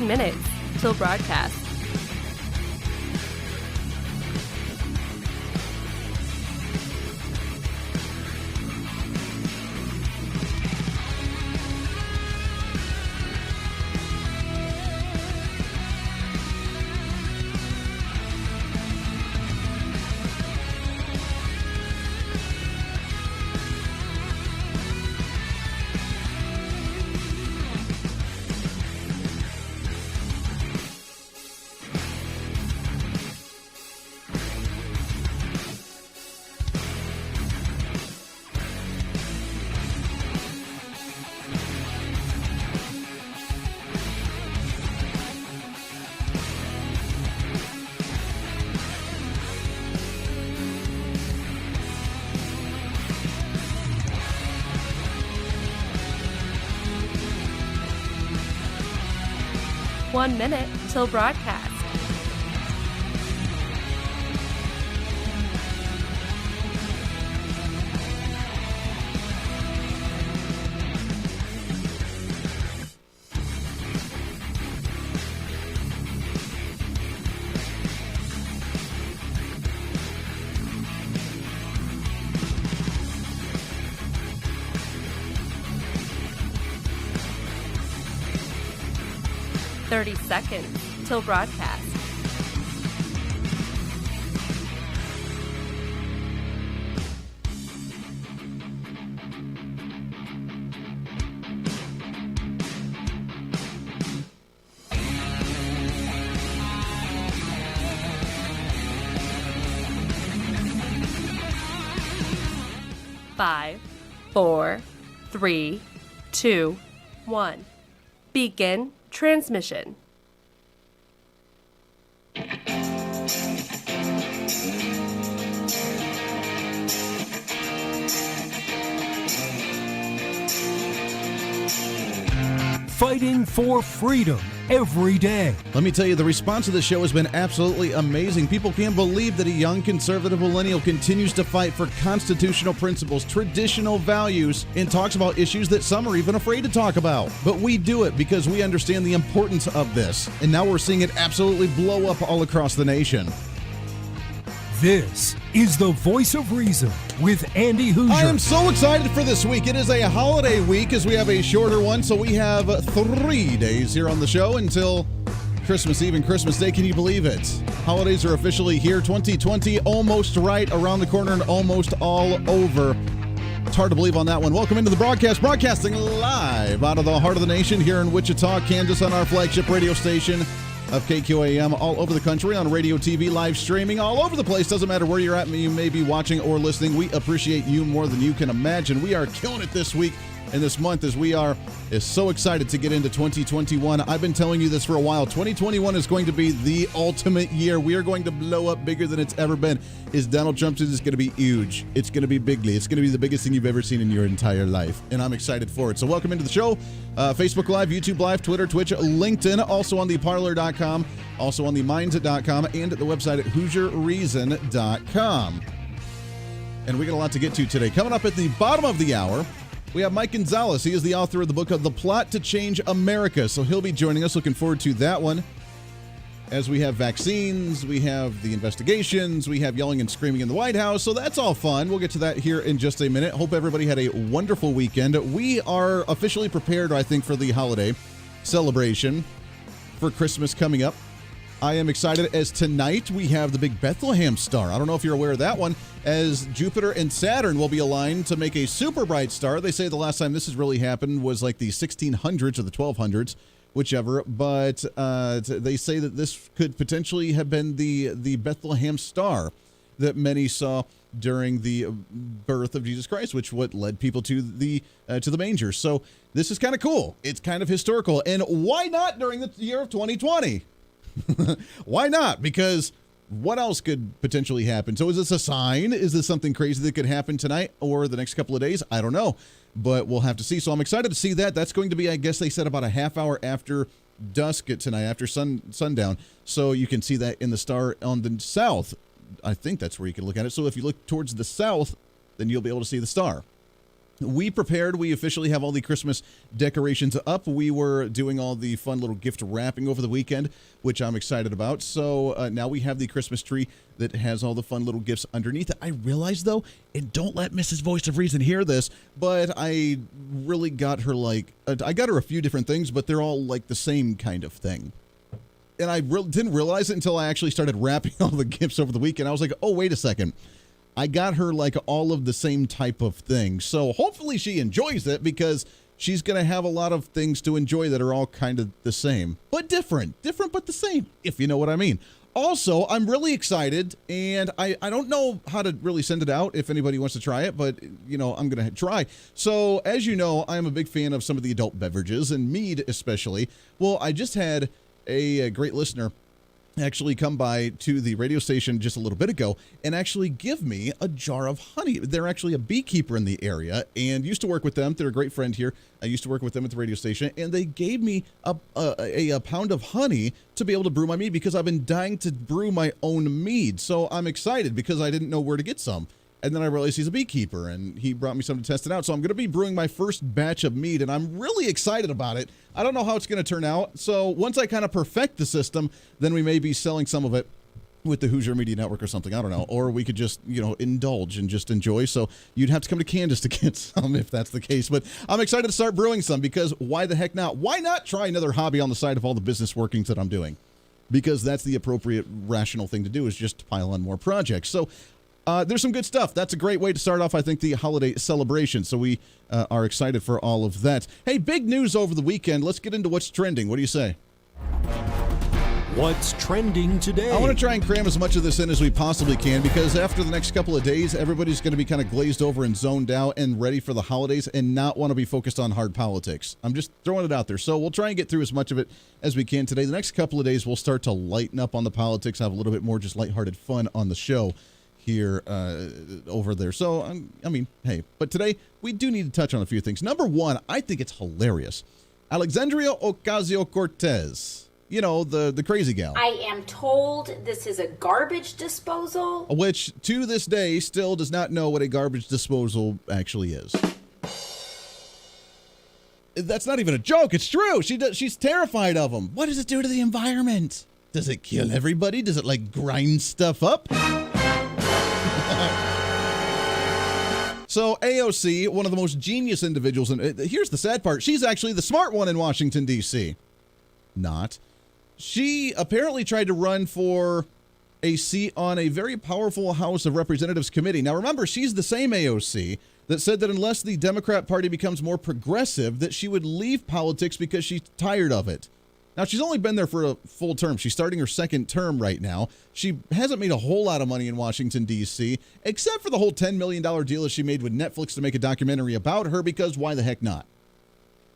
1 minute till broadcast. One minute till broadcast. Thirty seconds till broadcast. Five, 4, 3, 2, 1. Begin transmission. Fighting for freedom every day. Let me tell you, the response to the show has been absolutely amazing. People can't believe that a young conservative millennial continues to fight for constitutional principles, traditional values, and talks about issues that some are even afraid to talk about. But we do it because we understand the importance of this. And now we're seeing it absolutely blow up all across the nation. This is the Voice of Reason with Andy Hooser. I am so excited for this week. It is a holiday week as we have a shorter one, so we have 3 days here on the show until Christmas Eve and Christmas Day. Can you believe it? Holidays are officially here. 2020 almost right around the corner and almost all over. It's hard to believe on that one. Welcome into the broadcast, broadcasting live out of the heart of the nation here in Wichita, Kansas, on our flagship radio station of KQAM, all over the country, on radio, TV, live streaming, all over the place. Doesn't matter where you're at, you may be watching or listening. We appreciate you more than you can imagine. We are killing it this week and this month as we are so excited to get into 2021. I've been telling you this for a while. 2021 is going to be the ultimate year. We are going to blow up bigger than it's ever been. Donald Trump's is going to be huge. It's going to be bigly. It's going to be the biggest thing you've ever seen in your entire life, and I'm excited for it. So welcome into the show. Facebook Live, YouTube Live, Twitter, Twitch, LinkedIn, also on the Parler.com, also on the Minds.com, and at the website at HooserReason.com. And we got a lot to get to today. Coming up at the bottom of the hour, we have Mike Gonzalez. He is the author of the book of The Plot to Change America. So he'll be joining us. Looking forward to that one. As we have vaccines, we have the investigations, we have yelling and screaming in the White House. So that's all fun. We'll get to that here in just a minute. Hope everybody had a wonderful weekend. We are officially prepared, I think, for the holiday celebration for Christmas coming up. I am excited as tonight we have the big Bethlehem star. I don't know if you're aware of that one, as Jupiter and Saturn will be aligned to make a super bright star. They say the last time this has really happened was like the 1600s or the 1200s, whichever. But they say that this could potentially have been the Bethlehem star that many saw during the birth of Jesus Christ, which what led people to the manger. So this is kind of cool. It's kind of historical. And why not during the year of 2020? Why not? Because what else could potentially happen? So is this a sign? Is this something crazy that could happen tonight or the next couple of days? I don't know, but we'll have to see. So I'm excited to see that. That's going to be, I guess they said, about a half hour after dusk tonight, after sundown. So you can see that in the star on the south. I think that's where you can look at it. So if you look towards the south, then you'll be able to see the star. We prepared. We officially have all the Christmas decorations up. We were doing all the fun little gift wrapping over the weekend, which I'm excited about. So now we have the Christmas tree that has all the fun little gifts underneath it. I realized, though, and don't let Mrs. Voice of Reason hear this, but I really got her, I got her a few different things, but they're all like the same kind of thing. And I didn't realize it until I actually started wrapping all the gifts over the weekend. I was like, oh, wait a second. I got her like all of the same type of thing. So hopefully she enjoys it, because she's going to have a lot of things to enjoy that are all kind of the same, but different. Different, but the same, if you know what I mean. Also, I'm really excited, and I don't know how to really send it out if anybody wants to try it, but, I'm going to try. So, as you know, I'm a big fan of some of the adult beverages, and mead especially. Well, I just had a great listener actually come by to the radio station just a little bit ago and actually give me a jar of honey. They're actually a beekeeper in the area and used to work with them. They're a great friend here. I used to work with them at the radio station, and they gave me a pound of honey to be able to brew my mead, because I've been dying to brew my own mead. So I'm excited because I didn't know where to get some. And then I realized he's a beekeeper, and he brought me some to test it out. So I'm going to be brewing my first batch of mead, and I'm really excited about it. I don't know how it's going to turn out. So once I kind of perfect the system, then we may be selling some of it with the Hooser Media Network or something. I don't know. Or we could just, indulge and just enjoy. So you'd have to come to Kansas to get some if that's the case. But I'm excited to start brewing some, because why the heck not? Why not try another hobby on the side of all the business workings that I'm doing? Because that's the appropriate, rational thing to do, is just to pile on more projects. So there's some good stuff. That's a great way to start off, I think, the holiday celebration. So we are excited for all of that. Hey, big news over the weekend. Let's get into what's trending. What do you say? What's trending today? I want to try and cram as much of this in as we possibly can, because after the next couple of days, everybody's going to be kind of glazed over and zoned out and ready for the holidays and not want to be focused on hard politics. I'm just throwing it out there. So we'll try and get through as much of it as we can today. The next couple of days, we'll start to lighten up on the politics, have a little bit more just lighthearted fun on the show here over there. So, hey, but today we do need to touch on a few things. Number one, I think it's hilarious. Alexandria Ocasio-Cortez, the crazy gal. I am told this is a garbage disposal. Which, to this day, still does not know what a garbage disposal actually is. That's not even a joke. It's true. She's terrified of them. What does it do to the environment? Does it kill everybody? Does it, grind stuff up? So AOC, one of the most genius individuals, and here's the sad part, she's actually the smart one in Washington, D.C. Not. She apparently tried to run for a seat on a very powerful House of Representatives committee. Now remember, she's the same AOC that said that unless the Democrat Party becomes more progressive, that she would leave politics because she's tired of it. Now, she's only been there for a full term. She's starting her second term right now. She hasn't made a whole lot of money in Washington, D.C., except for the whole $10 million deal that she made with Netflix to make a documentary about her, because why the heck not?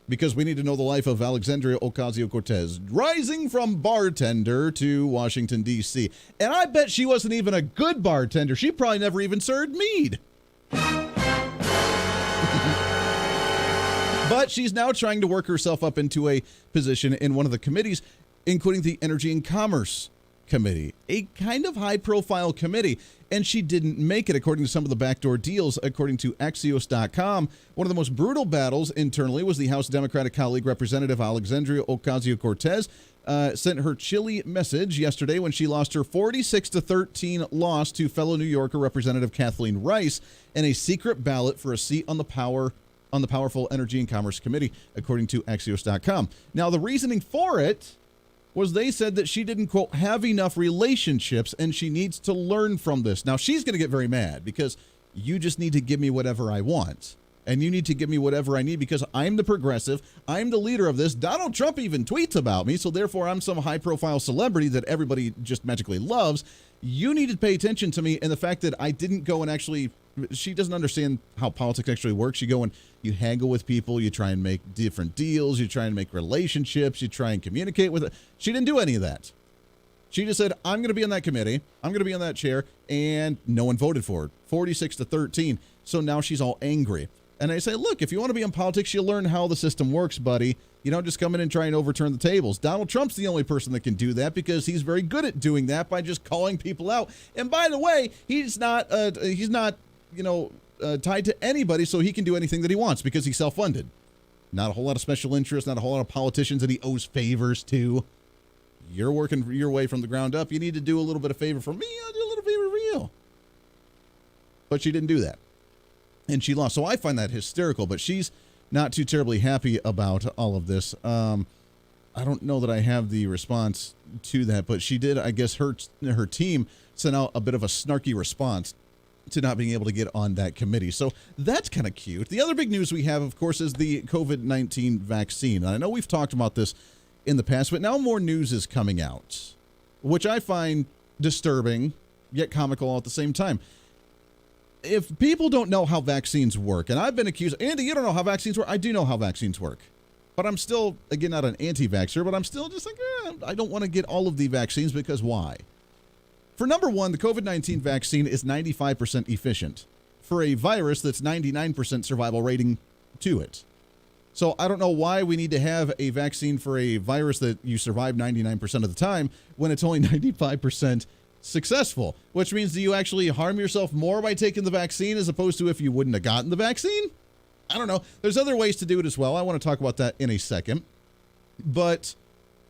Because we need to know the life of Alexandria Ocasio-Cortez, rising from bartender to Washington, D.C. And I bet she wasn't even a good bartender. She probably never even served mead. But she's now trying to work herself up into a position in one of the committees, including the Energy and Commerce Committee, a kind of high-profile committee, and she didn't make it, according to some of the backdoor deals. According to Axios.com, one of the most brutal battles internally was the House Democratic colleague, Representative Alexandria Ocasio-Cortez, sent her chilly message yesterday when she lost her 46-13 loss to fellow New Yorker Representative Kathleen Rice in a secret ballot for a seat on the powerful Energy and Commerce Committee, according to Axios.com. Now, the reasoning for it was they said that she didn't, quote, have enough relationships, and she needs to learn from this. Now, she's going to get very mad, because you just need to give me whatever I want, and you need to give me whatever I need, because I'm the progressive, I'm the leader of this. Donald Trump even tweets about me, so therefore I'm some high-profile celebrity that everybody just magically loves. You need to pay attention to me, and the fact that I didn't go and actually... She doesn't understand how politics actually works. You go and you haggle with people, you try and make different deals, you try and make relationships, you try and communicate with it. She didn't do any of that. She just said, I'm going to be in that committee, I'm going to be in that chair, and no one voted for it. 46-13. So now she's all angry. And I say, look, if you want to be in politics, you learn how the system works, buddy. You don't just come in and try and overturn the tables. Donald Trump's the only person that can do that, because he's very good at doing that by just calling people out. And by the way, he's not tied to anybody, so he can do anything that he wants because he's self-funded. Not a whole lot of special interests, not a whole lot of politicians that he owes favors to. You're working your way from the ground up. You need to do a little bit of favor for me. I'll do a little favor for you. But she didn't do that. And she lost. So I find that hysterical, but she's not too terribly happy about all of this. I don't know that I have the response to that, but she did, I guess her team sent out a bit of a snarky response to not being able to get on that committee. So that's kind of cute. The other big news we have, of course, is the COVID-19 vaccine. And I know we've talked about this in the past, but now more news is coming out, which I find disturbing, yet comical all at the same time. If people don't know how vaccines work, and I've been accused, Andy, you don't know how vaccines work. I do know how vaccines work. But I'm still, again, not an anti-vaxxer, but I'm still just like, I don't want to get all of the vaccines because why? For number one, the COVID-19 vaccine is 95% efficient for a virus that's 99% survival rating to it. So I don't know why we need to have a vaccine for a virus that you survive 99% of the time when it's only 95% successful, which means do you actually harm yourself more by taking the vaccine as opposed to if you wouldn't have gotten the vaccine? I don't know. There's other ways to do it as well. I want to talk about that in a second. But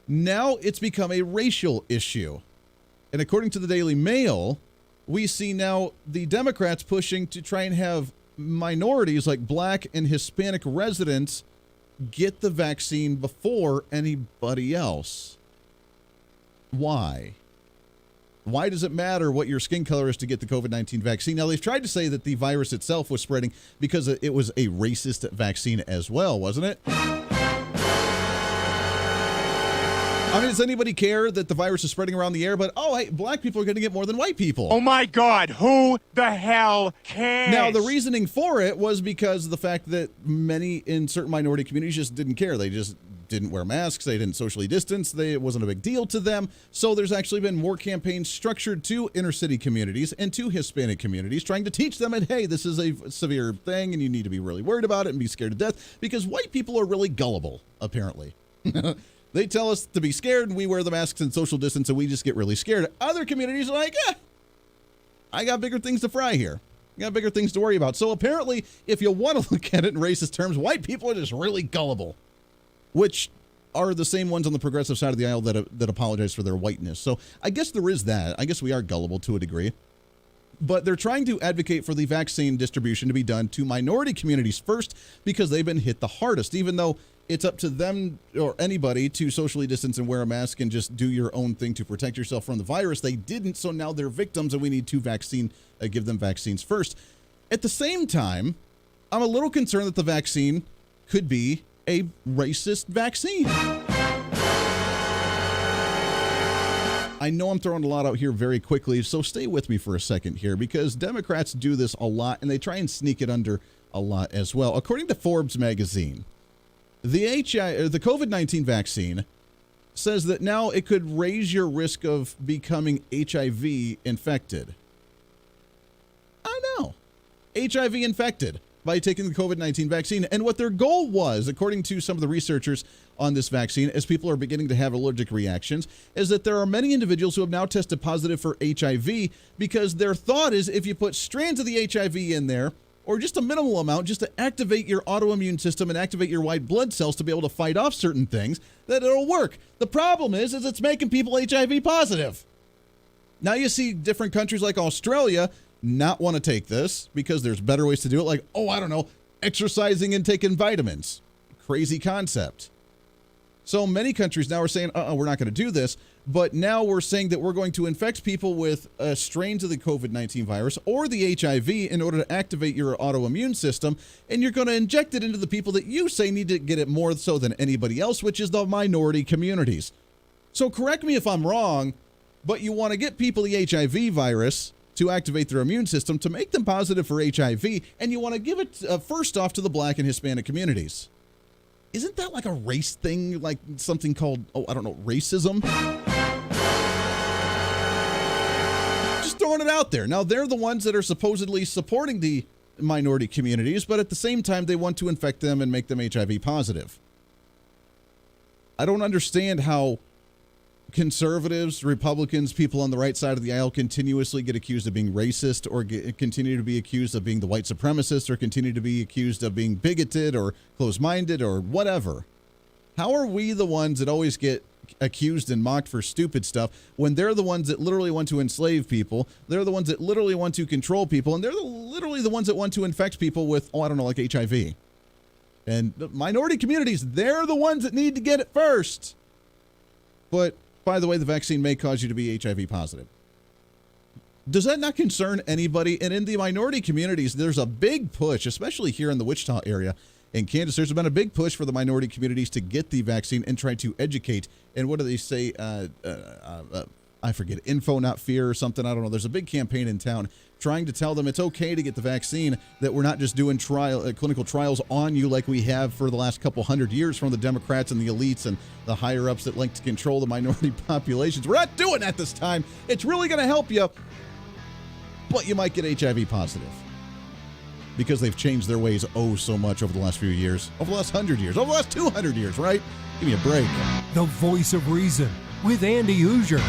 now it's become a racial issue. And according to the Daily Mail, we see now the Democrats pushing to try and have minorities like Black and Hispanic residents get the vaccine before anybody else. Why? Why does it matter what your skin color is to get the COVID-19 vaccine? Now, they've tried to say that the virus itself was spreading because it was a racist vaccine as well, wasn't it? I mean, does anybody care that the virus is spreading around the air? But, oh, hey, black people are going to get more than white people. Oh, my God. Who the hell cares? Now, the reasoning for it was because of the fact that many in certain minority communities just didn't care. They just didn't wear masks. They didn't socially distance. It wasn't a big deal to them. So there's actually been more campaigns structured to inner city communities and to Hispanic communities trying to teach them that, hey, this is a severe thing and you need to be really worried about it and be scared to death because white people are really gullible, apparently. They tell us to be scared and we wear the masks and social distance and we just get really scared. Other communities are like, I got bigger things to fry here. I got bigger things to worry about. So apparently, if you want to look at it in racist terms, white people are just really gullible, which are the same ones on the progressive side of the aisle that apologize for their whiteness. So I guess there is that. I guess we are gullible to a degree. But they're trying to advocate for the vaccine distribution to be done to minority communities first because they've been hit the hardest, even though it's up to them or anybody to socially distance and wear a mask and just do your own thing to protect yourself from the virus. They didn't, so now they're victims and we need to give them vaccines first. At the same time, I'm a little concerned that the vaccine could be a racist vaccine. I know I'm throwing a lot out here very quickly, so stay with me for a second here because Democrats do this a lot and they try and sneak it under a lot as well. According to Forbes magazine, the COVID-19 vaccine says that now it could raise your risk of becoming HIV infected. I know. HIV infected by taking the COVID-19 vaccine. And what their goal was, according to some of the researchers on this vaccine, as people are beginning to have allergic reactions, is that there are many individuals who have now tested positive for HIV because their thought is if you put strands of the HIV in there, or just a minimal amount, just to activate your autoimmune system and activate your white blood cells to be able to fight off certain things, that it'll work. The problem is it's making people HIV positive. Now you see different countries like Australia not want to take this because there's better ways to do it, like, exercising and taking vitamins. Crazy concept. So many countries now are saying, we're not going to do this. But now we're saying that we're going to infect people with strains of the COVID-19 virus or the HIV in order to activate your autoimmune system. And you're going to inject it into the people that you say need to get it more so than anybody else, which is the minority communities. So correct me if I'm wrong, but you want to get people the HIV virus to activate their immune system to make them positive for HIV. And you want to give it first off to the black and Hispanic communities. Isn't that like a race thing, like something called, racism? Just throwing it out there. Now, they're the ones that are supposedly supporting the minority communities, but at the same time, they want to infect them and make them HIV positive. I don't understand how conservatives, Republicans, people on the right side of the aisle continuously get accused of being racist or continue to be accused of being the white supremacist or continue to be accused of being bigoted or closed-minded or whatever. How are we the ones that always get accused and mocked for stupid stuff when they're the ones that literally want to enslave people, they're the ones that literally want to control people, and they're literally the ones that want to infect people with, like HIV? And the minority communities, they're the ones that need to get it first. But, by the way, the vaccine may cause you to be HIV positive. Does that not concern anybody? And in the minority communities, there's a big push, especially here in the Wichita area. In Kansas, there's been a big push for the minority communities to get the vaccine and try to educate. And what do they say? I forget. Info, not fear or something. I don't know. There's a big campaign in town trying to tell them it's okay to get the vaccine, that we're not just doing clinical trials on you like we have for the last couple hundred years from the Democrats and the elites and the higher-ups that like to control the minority populations. We're not doing that this time. It's really going to help you, but you might get HIV positive. Because they've changed their ways so much over the last few years, over the last 100 years, over the last 200 years, right? Give me a break. The Voice of Reason with Andy Hooser.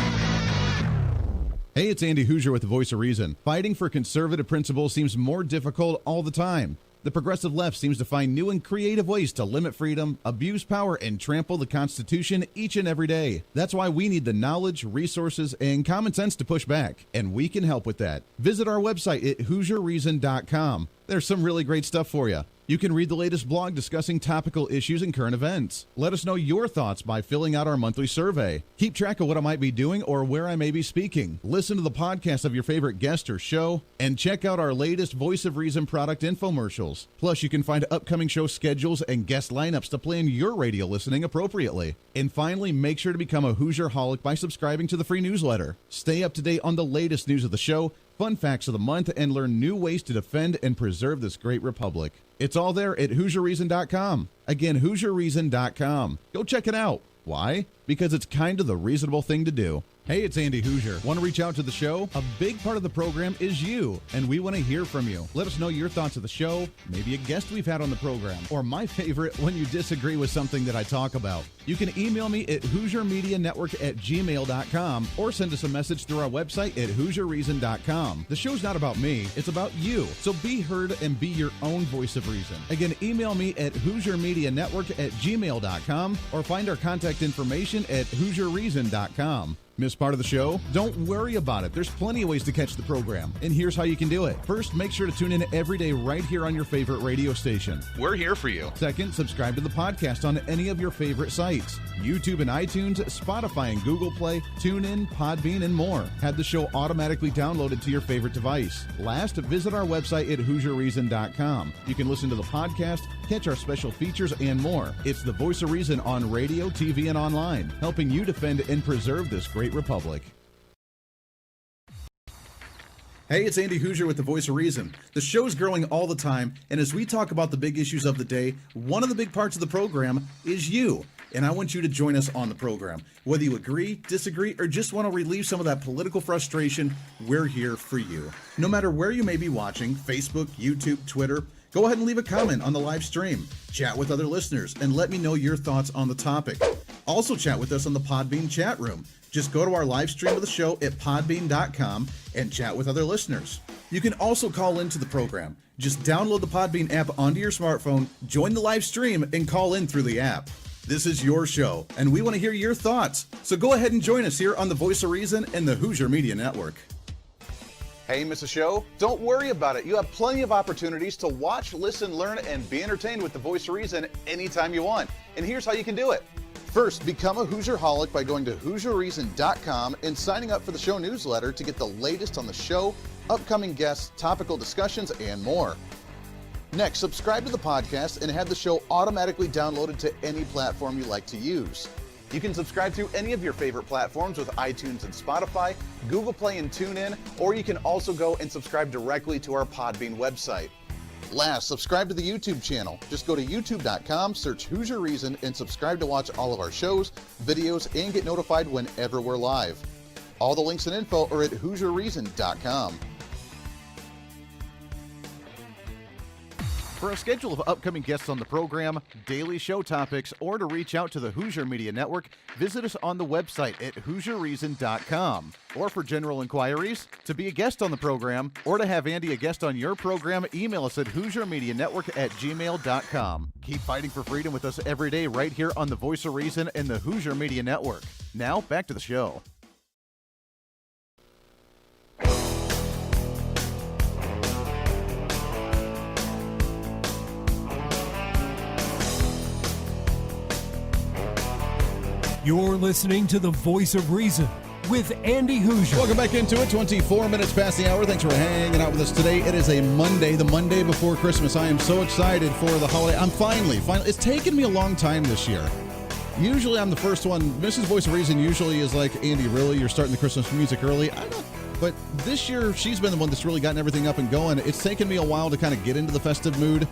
Hey, it's Andy Hooser with the Voice of Reason. Fighting for conservative principles seems more difficult all the time. The progressive left seems to find new and creative ways to limit freedom, abuse power, and trample the Constitution each and every day. That's why we need the knowledge, resources, and common sense to push back, and we can help with that. Visit our website at HooserReason.com. There's some really great stuff for you. You can read the latest blog discussing topical issues and current events. Let us know your thoughts by filling out our monthly survey. Keep track of what I might be doing or where I may be speaking. Listen to the podcast of your favorite guest or show, and check out our latest Voice of Reason product infomercials. Plus, you can find upcoming show schedules and guest lineups to plan your radio listening appropriately. And finally, make sure to become a Hoosier-holic by subscribing to the free newsletter. Stay up to date on the latest news of the show, fun facts of the month, and learn new ways to defend and preserve this great republic. It's all there at HooserReason.com. Again, HooserReason.com. Go check it out. Why? Because it's kind of the reasonable thing to do. Hey, it's Andy Hooser. Want to reach out to the show? A big part of the program is you, and we want to hear from you. Let us know your thoughts of the show, maybe a guest we've had on the program, or my favorite, when you disagree with something that I talk about. You can email me at HooserMediaNetwork@gmail.com or send us a message through our website at HooserReason.com. The show's not about me, it's about you. So be heard and be your own voice of reason. Again, email me at HooserMediaNetwork@gmail.com or find our contact information at HooserReason.com. Miss part of the show? Don't worry about it. There's plenty of ways to catch the program, and here's how you can do it. First, make sure to tune in every day right here on your favorite radio station. We're here for you. Second, subscribe to the podcast on any of your favorite sites. YouTube and iTunes, Spotify and Google Play, TuneIn, Podbean, and more. Have the show automatically downloaded to your favorite device. Last, visit our website at HooserReason.com. You can listen to the podcast, catch our special features, and more. It's the Voice of Reason on radio, TV, and online, helping you defend and preserve this great republic. Hey, it's Andy Hooser with the Voice of Reason. The show's growing all the time, and as we talk about the big issues of the day, one of the big parts of the program is you. And I want you to join us on the program. Whether you agree, disagree, or just want to relieve some of that political frustration, we're here for you. No matter where you may be watching, Facebook, YouTube, Twitter, go ahead and leave a comment on the live stream. Chat with other listeners and let me know your thoughts on the topic. Also chat with us on the Podbean chat room. Just go to our live stream of the show at podbean.com and chat with other listeners. You can also call into the program. Just download the Podbean app onto your smartphone, join the live stream, and call in through the app. This is your show, and we want to hear your thoughts. So go ahead and join us here on the Voice of Reason and the Hooser Media Network. Hey, miss a show? Don't worry about it. You have plenty of opportunities to watch, listen, learn, and be entertained with the Voice of Reason anytime you want. And here's how you can do it. First, become a Hoosier-holic by going to HooserReason.com and signing up for the show newsletter to get the latest on the show, upcoming guests, topical discussions, and more. Next, subscribe to the podcast and have the show automatically downloaded to any platform you like to use. You can subscribe through any of your favorite platforms with iTunes and Spotify, Google Play and TuneIn, or you can also go and subscribe directly to our Podbean website. Last, subscribe to the YouTube channel. Just go to youtube.com, search Hoosier Reason, and subscribe to watch all of our shows, videos, and get notified whenever we're live. All the links and info are at HooserReason.com. For a schedule of upcoming guests on the program, daily show topics, or to reach out to the Hooser Media Network, visit us on the website at HooserReason.com. Or for general inquiries, to be a guest on the program, or to have Andy a guest on your program, email us at HooserMediaNetwork@gmail.com. Keep fighting for freedom with us every day right here on the Voice of Reason and the Hooser Media Network. Now, back to the show. You're listening to the Voice of Reason with Andy Hooser. Welcome back into it. 24 minutes past the hour. Thanks for hanging out with us today. It is a Monday, the Monday before Christmas. I am so excited for the holiday. I'm finally. It's taken me a long time this year. Usually I'm the first one. Mrs. Voice of Reason usually is like, Andy, really? You're starting the Christmas music early? I don't. But this year, she's been the one that's really gotten everything up and going. It's taken me a while to kind of get into the festive mood,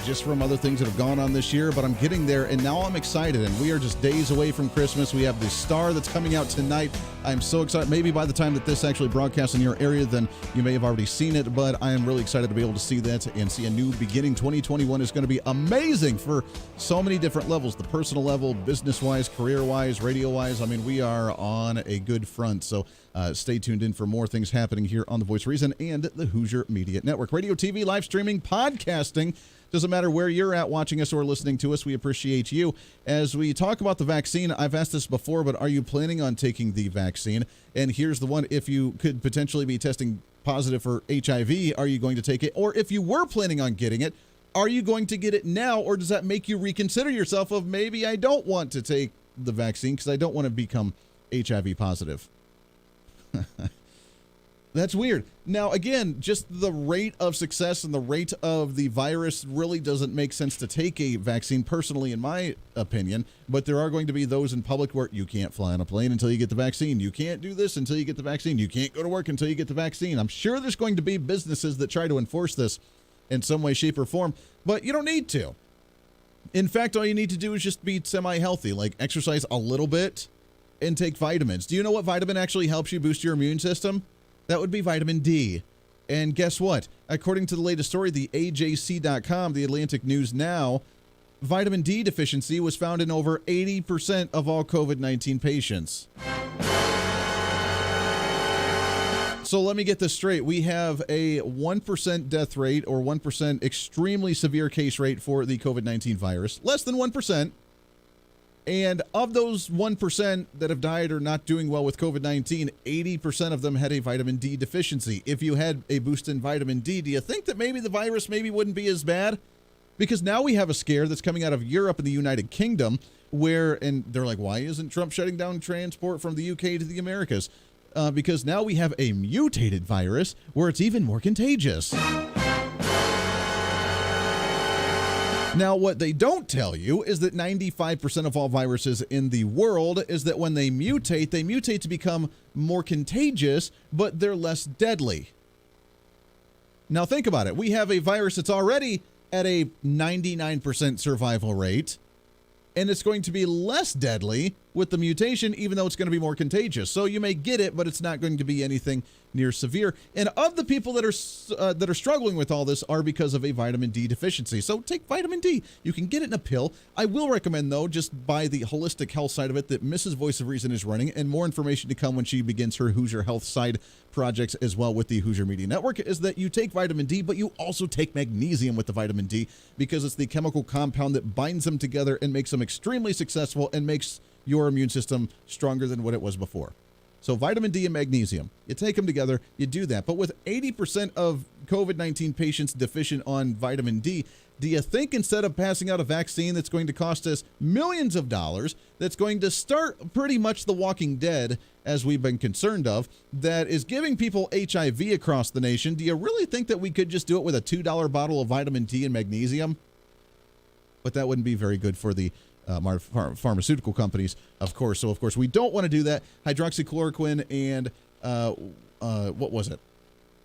just from other things that have gone on this year, but I'm getting there, and now I'm excited, and we are just days away from Christmas. We have the Star that's coming out tonight. I'm so excited. Maybe by the time that this actually broadcasts in your area, then you may have already seen it, but I am really excited to be able to see that and see a new beginning. 2021 is going to be amazing for so many different levels, the personal level, business-wise, career-wise, radio-wise. I mean, we are on a good front, so stay tuned in for more things happening here on The Voice of Reason and the Hooser Media Network. Radio, TV, live streaming, podcasting. Doesn't matter where you're at watching us or listening to us. We appreciate you. As we talk about the vaccine, I've asked this before, but are you planning on taking the vaccine? And here's the one. If you could potentially be testing positive for HIV, are you going to take it? Or if you were planning on getting it, are you going to get it now? Or does that make you reconsider yourself of maybe I don't want to take the vaccine because I don't want to become HIV positive? That's weird. Now, again, just the rate of success and the rate of the virus really doesn't make sense to take a vaccine, personally, in my opinion. But there are going to be those in public where you can't fly on a plane until you get the vaccine. You can't do this until you get the vaccine. You can't go to work until you get the vaccine. I'm sure there's going to be businesses that try to enforce this in some way, shape, or form, but you don't need to. In fact, all you need to do is just be semi-healthy, like exercise a little bit and take vitamins. Do you know what vitamin actually helps you boost your immune system? That would be vitamin D. And guess what? According to the latest story, the AJC.com, the Atlantic News Now, vitamin D deficiency was found in over 80% of all COVID-19 patients. So let me get this straight. We have a 1% death rate or 1% extremely severe case rate for the COVID-19 virus. Less than 1%. And of those 1% that have died or not doing well with COVID-19, 80% of them had a vitamin D deficiency. If you had a boost in vitamin D, do you think that maybe the virus maybe wouldn't be as bad? Because now we have a scare that's coming out of Europe and the United Kingdom where, and they're like, why isn't Trump shutting down transport from the UK to the Americas? Because now we have a mutated virus where it's even more contagious. Now, what they don't tell you is that 95% of all viruses in the world is that when they mutate to become more contagious, but they're less deadly. Now, think about it. We have a virus that's already at a 99% survival rate, and it's going to be less deadly with the mutation, even though it's going to be more contagious. So you may get it, but it's not going to be anything near severe. And of the people that are struggling with all this are because of a vitamin D deficiency. So take vitamin D. You can get it in a pill. I will recommend, though, just by the holistic health side of it, that Mrs. Voice of Reason is running, and more information to come when she begins her Hooser Health side projects as well with the Hooser Media Network, is that you take vitamin D, but you also take magnesium with the vitamin D because it's the chemical compound that binds them together and makes them extremely successful and makes your immune system stronger than what it was before. So vitamin D and magnesium, you take them together, you do that. But with 80% of COVID-19 patients deficient on vitamin D, do you think instead of passing out a vaccine that's going to cost us millions of dollars, that's going to start pretty much the Walking Dead, as we've been concerned of, that is giving people HIV across the nation, do you really think that we could just do it with a $2 bottle of vitamin D and magnesium? But that wouldn't be very good for the pharmaceutical companies, of course. So, of course, we don't want to do that. Hydroxychloroquine and what was it?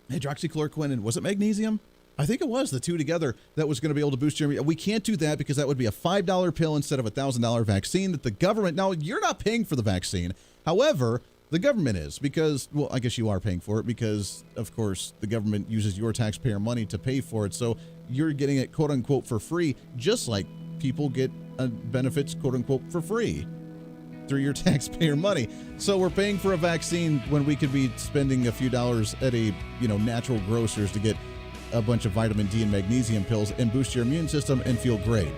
Hydroxychloroquine and was it magnesium? I think it was the two together that was going to be able to boost your. We can't do that because that would be a $5 pill instead of a $1,000 vaccine that the government. Now, you're not paying for the vaccine. However, The government is, because, well, I guess you are paying for it because, of course, the government uses your taxpayer money to pay for it. So you're getting it, quote unquote, for free, just like people get benefits, quote unquote, for free through your taxpayer money. So we're paying for a vaccine when we could be spending a few dollars at a, natural grocers to get a bunch of vitamin D and magnesium pills and boost your immune system and feel great.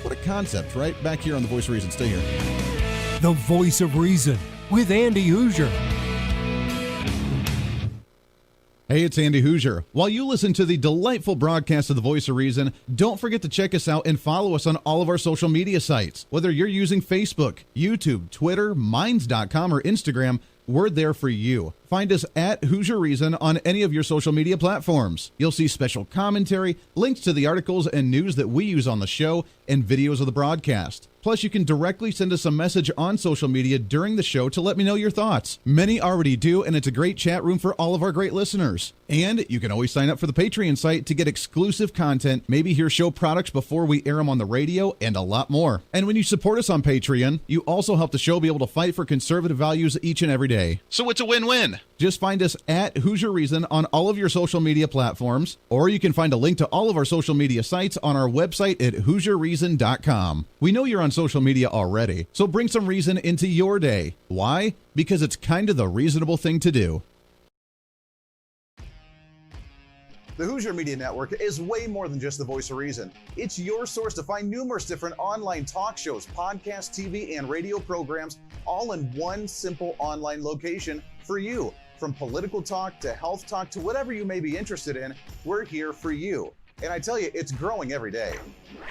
What a concept, right? Back here on The Voice of Reason. Stay here. The Voice of Reason with Andy Hooser. Hey, it's Andy Hooser. While you listen to the delightful broadcast of The Voice of Reason, don't forget to check us out and follow us on all of our social media sites. Whether you're using Facebook, YouTube, Twitter, Minds.com, or Instagram, we're there for you. Find us at Hooser Reason on any of your social media platforms. You'll see special commentary, links to the articles and news that we use on the show, and videos of the broadcast. Plus, you can directly send us a message on social media during the show to let me know your thoughts. Many already do, and it's a great chat room for all of our great listeners. And you can always sign up for the Patreon site to get exclusive content, maybe hear show products before we air them on the radio, and a lot more. And when you support us on Patreon, you also help the show be able to fight for conservative values each and every day. So it's a win-win. Just find us at Hooser Reason on all of your social media platforms, or you can find a link to all of our social media sites on our website at HooserReason.com. We know you're on social media already, so bring some reason into your day. Why? Because it's kind of the reasonable thing to do. The Hooser Media Network is way more than just the voice of reason. It's your source to find numerous different online talk shows, podcasts, TV, and radio programs, all in one simple online location for you. From political talk to health talk to whatever you may be interested in, we're here for you. And I tell you, it's growing every day.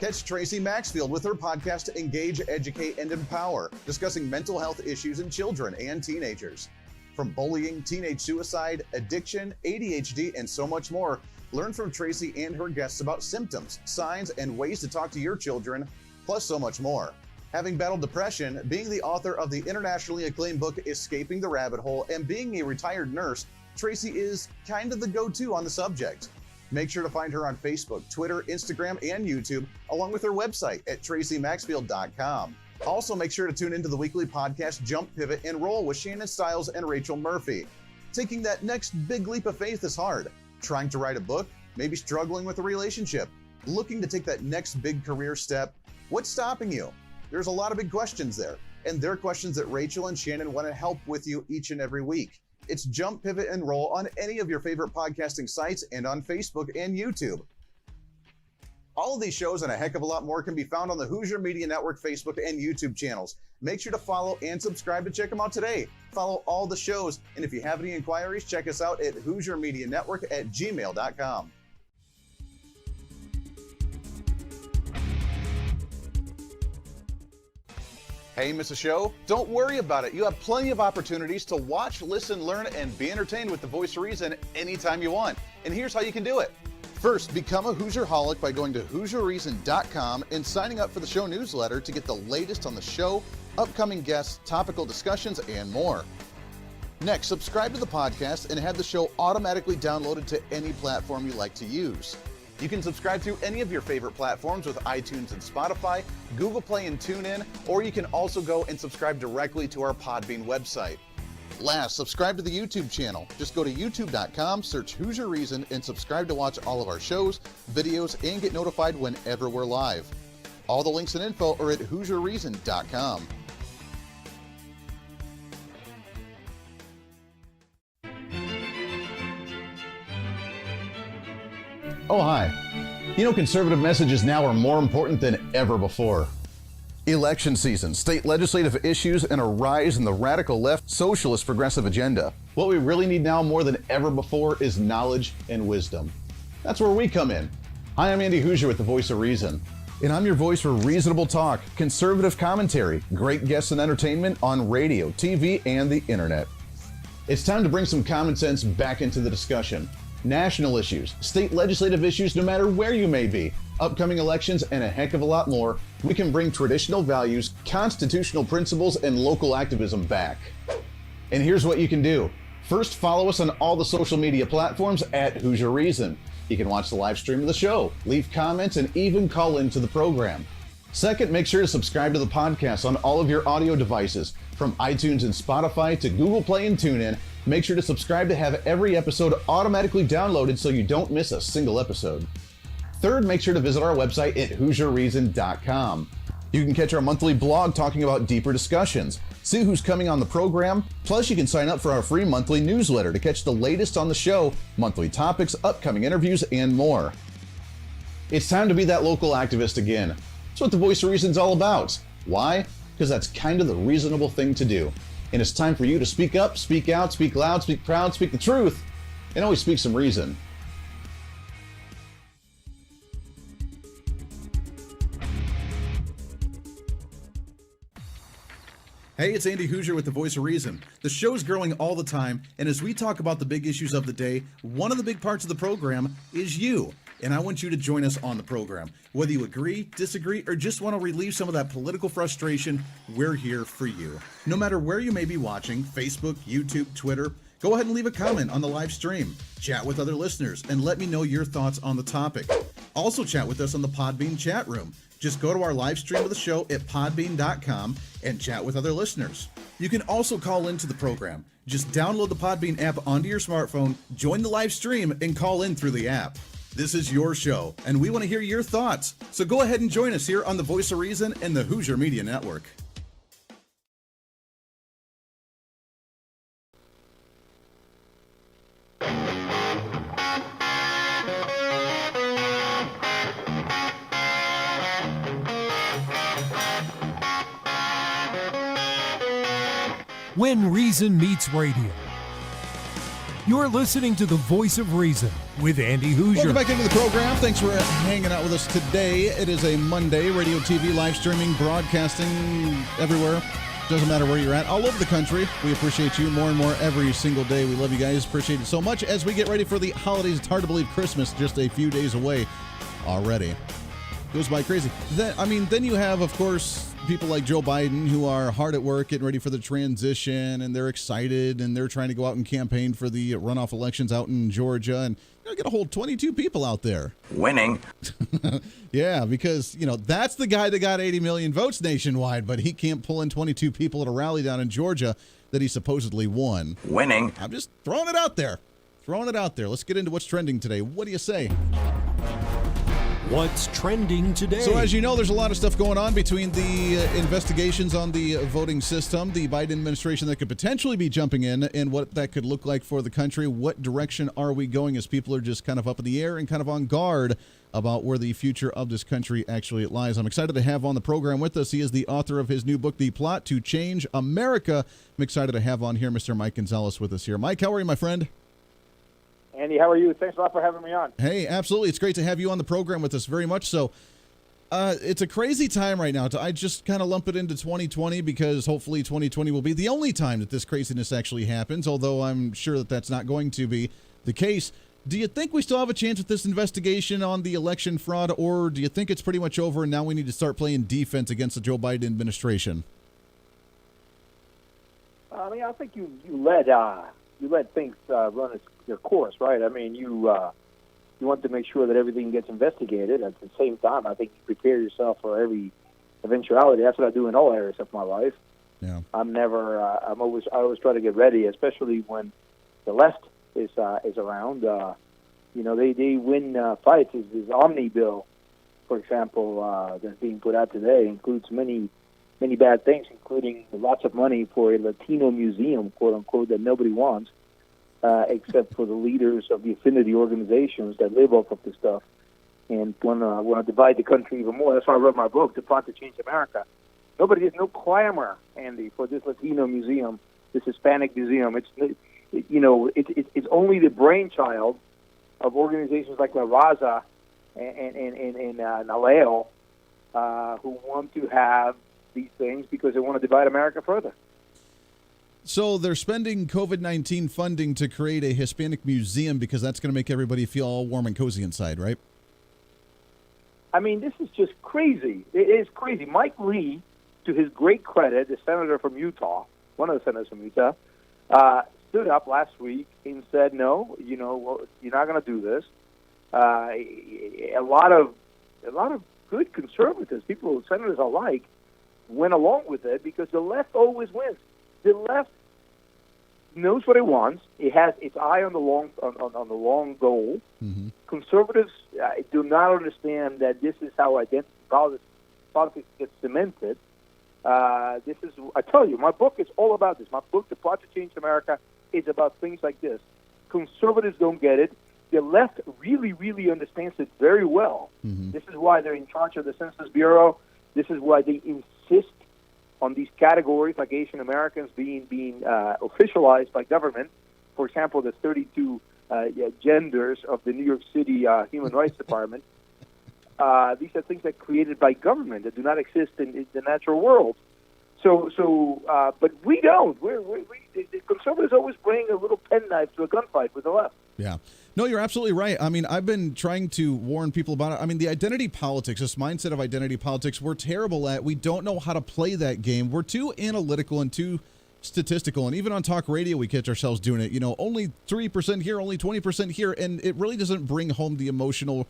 Catch Tracy Maxfield with her podcast, Engage, Educate, and Empower, discussing mental health issues in children and teenagers. From bullying, teenage suicide, addiction, ADHD, and so much more, learn from Tracy and her guests about symptoms, signs, and ways to talk to your children, plus so much more. Having battled depression, being the author of the internationally acclaimed book, Escaping the Rabbit Hole, and being a retired nurse, Tracy is kind of the go-to on the subject. Make sure to find her on Facebook, Twitter, Instagram, and YouTube, along with her website at tracymaxfield.com. Also, make sure to tune into the weekly podcast Jump, Pivot, and Roll with Shannon Stiles and Rachel Murphy. Taking that next big leap of faith is hard. Trying to write a book, maybe struggling with a relationship, looking to take that next big career step. What's stopping you? There's a lot of big questions there, and they're questions that Rachel and Shannon want to help with you each and every week. It's Jump, Pivot, and Roll on any of your favorite podcasting sites and on Facebook and YouTube. All of these shows and a heck of a lot more can be found on the Hooser Media Network Facebook and YouTube channels. Make sure to follow and subscribe to check them out today. Follow all the shows, and if you have any inquiries, check us out at HooserMediaNetwork@gmail.com. Hey, miss a show? Don't worry about it. You have plenty of opportunities to watch, listen, learn, and be entertained with The Voice of Reason anytime you want. And here's how you can do it. First, become a Hooserholic by going to HooserReason.com and signing up for the show newsletter to get the latest on the show, upcoming guests, topical discussions, and more. Next, subscribe to the podcast and have the show automatically downloaded to any platform you like to use. You can subscribe through any of your favorite platforms with iTunes and Spotify, Google Play and TuneIn, or you can also go and subscribe directly to our Podbean website. Last, subscribe to the YouTube channel. Just go to youtube.com, search Hooser Reason, and subscribe to watch all of our shows, videos, and get notified whenever we're live. All the links and info are at HooserReason.com. Oh, hi. You know, conservative messages now are more important than ever before. Election season, state legislative issues, and a rise in the radical left socialist progressive agenda. What we really need now more than ever before is knowledge and wisdom. That's where we come in. Hi, I'm Andy Hooser with The Voice of Reason, and I'm your voice for reasonable talk, conservative commentary, great guests and entertainment on radio, TV, and the internet. It's time to bring some common sense back into the discussion. National issues, state legislative issues, no matter where you may be, upcoming elections, and a heck of a lot more, we can bring traditional values, constitutional principles, and local activism back. And here's what you can do. First, follow us on all the social media platforms at Hooser Reason. You can watch the live stream of the show, leave comments, and even call into the program. Second, make sure to subscribe to the podcast on all of your audio devices. From iTunes and Spotify to Google Play and TuneIn, make sure to subscribe to have every episode automatically downloaded so you don't miss a single episode. Third, make sure to visit our website at HooserReason.com. You can catch our monthly blog talking about deeper discussions, see who's coming on the program, plus you can sign up for our free monthly newsletter to catch the latest on the show, monthly topics, upcoming interviews, and more. It's time to be that local activist again. That's what the Voice of Reason's all about. Why? Because that's kind of the reasonable thing to do. And it's time for you to speak up, speak out, speak loud, speak proud, speak the truth, and always speak some reason. Hey, it's Andy Hooser with the Voice of Reason. The show's growing all the time, and as we talk about the big issues of the day, one of the big parts of the program is you. And I want you to join us on the program. Whether you agree, disagree, or just want to relieve some of that political frustration, we're here for you. No matter where you may be watching, Facebook, YouTube, Twitter, go ahead and leave a comment on the live stream. Chat with other listeners and let me know your thoughts on the topic. Also chat with us on the Podbean chat room. Just go to our live stream of the show at podbean.com and chat with other listeners. You can also call into the program. Just download the Podbean app onto your smartphone, join the live stream, and call in through the app. This is your show, and we want to hear your thoughts. So go ahead and join us here on the Voice of Reason and the Hooser Media Network. When Reason Meets Radio. You're listening to the Voice of Reason with Andy Hooser. Welcome back into the program. Thanks for hanging out with us today. It is a Monday, radio, TV, live streaming, broadcasting everywhere. Doesn't matter where you're at, all over the country. We appreciate you more and more every single day. We love you guys. Appreciate it so much. As we get ready for the holidays, it's hard to believe Christmas just a few days away already. Goes by crazy. Then you have, of course, people like Joe Biden who are hard at work getting ready for the transition, and they're excited, and they're trying to go out and campaign for the runoff elections out in Georgia, and get a whole 22 people out there. Winning. Yeah, because, that's the guy that got 80 million votes nationwide, but he can't pull in 22 people at a rally down in Georgia that he supposedly won. Winning. I'm just throwing it out there. Let's get into what's trending today. What do you say? What's trending today? So as you know, there's a lot of stuff going on between the investigations on the voting system, the Biden administration that could potentially be jumping in, and what that could look like for the country. What direction are we going as people are just kind of up in the air and kind of on guard about where the future of this country actually lies? I'm excited to have on the program with us. He is the author of his new book, The Plot to Change America. I'm excited to have on here Mr. Mike Gonzalez with us here. Mike, how are you, my friend? Andy, how are you? Thanks a lot for having me on. Hey, absolutely. It's great to have you on the program with us, very much so. It's a crazy time right now. I just kind of lump it into 2020 because hopefully 2020 will be the only time that this craziness actually happens, although I'm sure that that's not going to be the case. Do you think we still have a chance with this investigation on the election fraud, or do you think it's pretty much over and now we need to start playing defense against the Joe Biden administration? I think you let things run their course, right? You want to make sure that everything gets investigated. At the same time, I think you prepare yourself for every eventuality. That's what I do in all areas of my life. Yeah. I always try to get ready, especially when the left is around. They win fights. This Omni bill, for example, that's being put out today includes many bad things, including lots of money for a Latino museum, quote unquote, that nobody wants. Except for the leaders of the affinity organizations that live off of this stuff and want to divide the country even more. That's why I wrote my book, The Plot to Change America. There's no clamor, Andy, for this Latino museum, this Hispanic museum. It's only the brainchild of organizations like La Raza and Naleo who want to have these things because they want to divide America further. So they're spending COVID-19 funding to create a Hispanic museum because that's going to make everybody feel all warm and cozy inside, right? This is just crazy. It is crazy. Mike Lee, to his great credit, the senator from Utah, one of the senators from Utah, stood up last week and said, no, you're not going to do this. A lot of good conservatives, senators alike, went along with it because the left always wins. The left knows what it wants. It has its eye on the long goal. Mm-hmm. Conservatives do not understand that this is how identity politics gets cemented. This is, I tell you, my book is all about this. My book, The Plot to Change America, is about things like this. Conservatives don't get it. The left really, really understands it very well. Mm-hmm. This is why they're in charge of the Census Bureau. This is why they insist on these categories like Asian Americans being officialized by government. For example, the 32 genders of the New York City Human Rights Department. These are things that are created by government that do not exist in the natural world. But we don't. The conservatives always bring a little penknife to a gunfight with the left. Yeah. No, you're absolutely right. I mean, I've been trying to warn people about it. I mean, the identity politics, this mindset of identity politics, we're terrible at. We don't know how to play that game. We're too analytical and too statistical. And even on talk radio, we catch ourselves doing it. You know, only 3% here, only 20% here. And it really doesn't bring home the emotional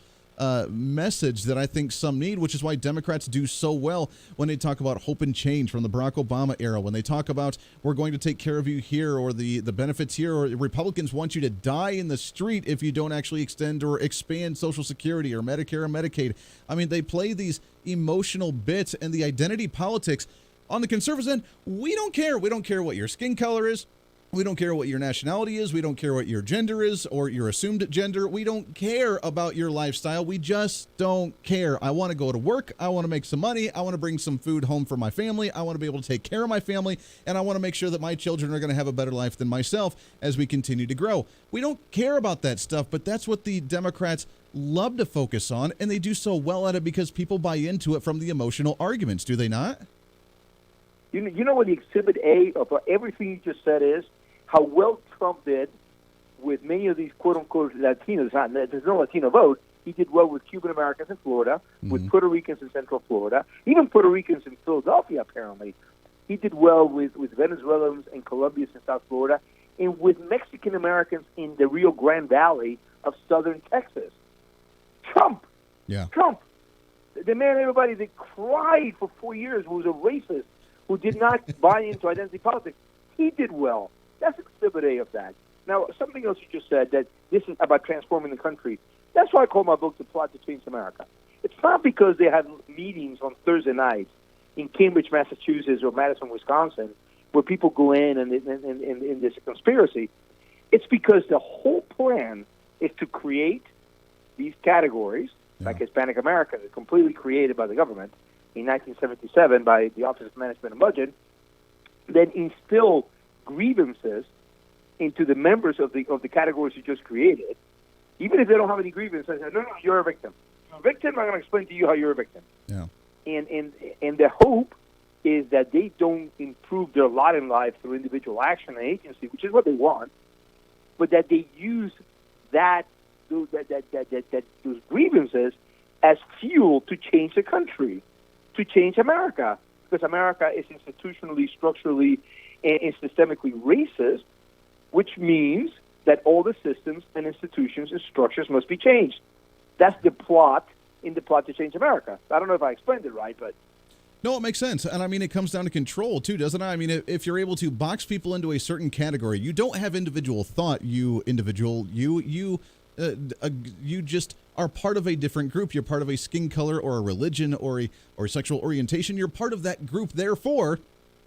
message that I think some need, which is why Democrats do so well when they talk about hope and change from the Barack Obama era, when they talk about we're going to take care of you here, or the benefits here, or Republicans want you to die in the street if you don't actually extend or expand Social Security or Medicare or Medicaid. I mean, they play these emotional bits and the identity politics. On the conservatives end, we don't care. We don't care what your skin color is. We don't care what your nationality is. We don't care what your gender is or your assumed gender. We don't care about your lifestyle. We just don't care. I want to go to work. I want to make some money. I want to bring some food home for my family. I want to be able to take care of my family. And I want to make sure that my children are going to have a better life than myself as we continue to grow. We don't care about that stuff, but that's what the Democrats love to focus on. And they do so well at it because people buy into it from the emotional arguments, do they not? You know what the exhibit A of everything you just said is? How well Trump did with many of these quote-unquote Latinos. There's no Latino vote. He did well with Cuban Americans in Florida, with Puerto Ricans in Central Florida, even Puerto Ricans in Philadelphia, apparently. He did well with Venezuelans and Colombians in South Florida, and with Mexican Americans in the Rio Grande Valley of southern Texas. Trump. The man everybody that cried for 4 years, who was a racist, who did not buy into identity politics, he did well. That's exhibit A of that. Now, something else you just said, that this is about transforming the country. That's why I call my book The Plot to Change America. It's not because they have meetings on Thursday nights in Cambridge, Massachusetts, or Madison, Wisconsin, where people go in and there's a conspiracy. It's because the whole plan is to create these categories, like Hispanic Americans, completely created by the government in 1977 by the Office of Management and Budget, then instill grievances into the members of the categories you just created, even if they don't have any grievances. I say, no, you're a victim. You're a victim. I'm going to explain to you how you're a victim. Yeah. And the hope is that they don't improve their lot in life through individual action and agency, which is what they want, but that they use those grievances as fuel to change the country, to change America, because America is institutionally, structurally, and systemically racist, which means that all the systems and institutions and structures must be changed. That's the plot in The Plot to Change America. I don't know if I explained it right, but... No, it makes sense. And I mean, it comes down to control, too, doesn't it? I mean, if you're able to box people into a certain category, you don't have individual thought, you just are part of a different group. You're part of a skin color or a religion or sexual orientation. You're part of that group. Therefore,